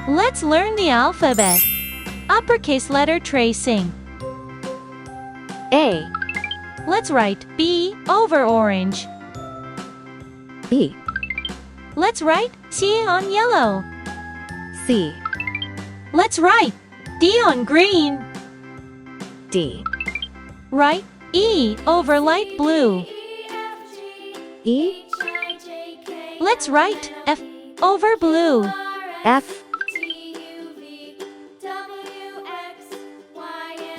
Let's learn the alphabet. Uppercase letter tracing. A, Let's write B over orange. B, Let's write T on yellow. C, Let's write D on green. D, Write E over light blue. E, Let's write F over blue. F,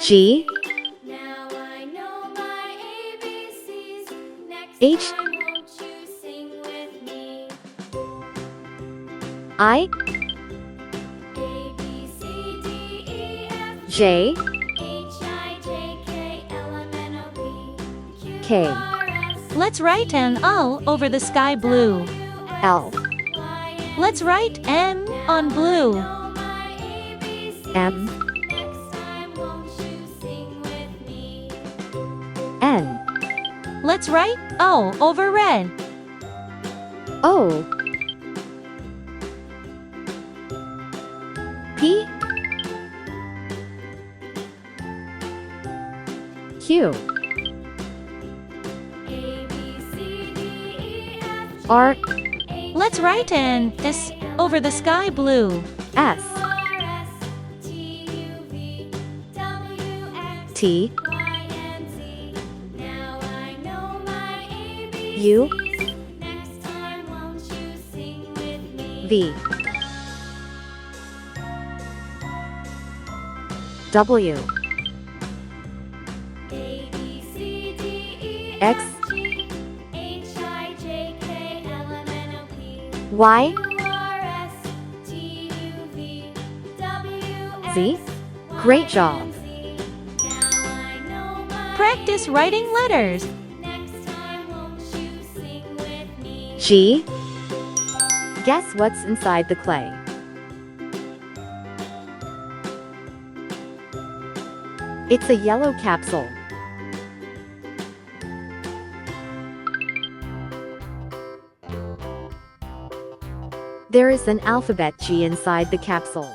G, H, I, J, K, Let's write an L over the sky blue. L, Let's write M on blue. M, N, Let's write O over red. O, P, Q, R, Let's write an S over the sky blue. S, T, U, V, W, X, Y, Z. Great job! Practice writing letters. G. Guess what's inside the clay? It's a yellow capsule. There is an alphabet G inside the capsule.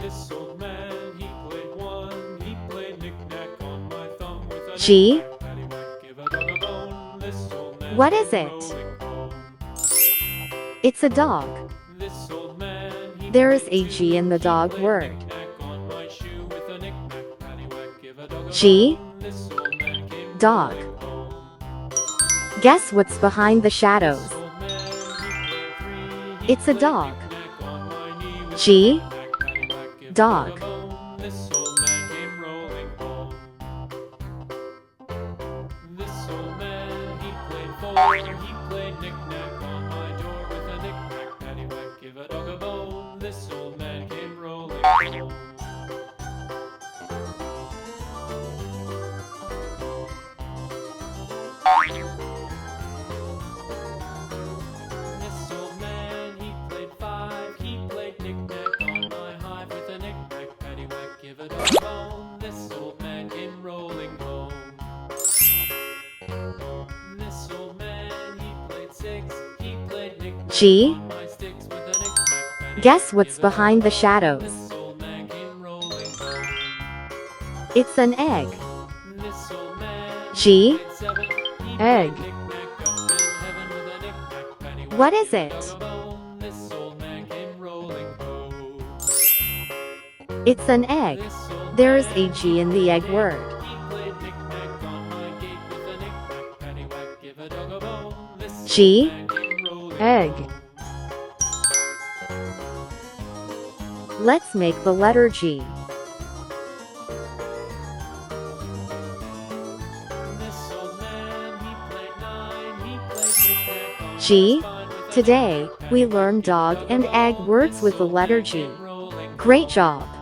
This old man, he played one. He played knick-knack on my thumb with a G. paddywhack, give a dog a bone. This old man What is it? rolling home. It's a dog. This old man, he There is a G in the dog played word. knick-knack on my shoe with a knick-knack, paddywhack, give a dog a G. bone. This old man came Dog. rolling home. Guess what's behind the shadows? This old man, he played three. It's a dog. Knick-knack on my knee with G. a knick-knack, paddywhack, give a Dog. dog a bone. This old man came rolling home. This old man, he played four. He played knick-knack on my door with a knick-knack, paddywhack, give a dog a bone. This old man came rolling home. This old man, he played five. He played knick-knack on my hive with a knick-knack, paddywhack, give a dog a bone. This old man came rolling home. This old man, he played six. He played knick-knack G. on my sticks with a knick-knack, paddywhack, Guess what's give a dog a behind the bone. shadows? This old man came rolling home. It's an egg. This old man, G. played seven. He Egg. played knick-knack up in heaven with a knick-knack, paddywhack, What is give a it? dog a bone. This old man came rolling home. It's an egg. This old There is man, a G in the egg word. he played knick-knack on my gate with a knick-knack, paddywhack, give a dog a bone. This G. old man came rolling Egg. home. Let's make the letter G. This old man, he played nine. He played knick-knack on G. my spine with a Today, knick-knack, we paddywhack, learned give a dog dog a and egg bone. words This with the old letter man G. came rolling Great home. job!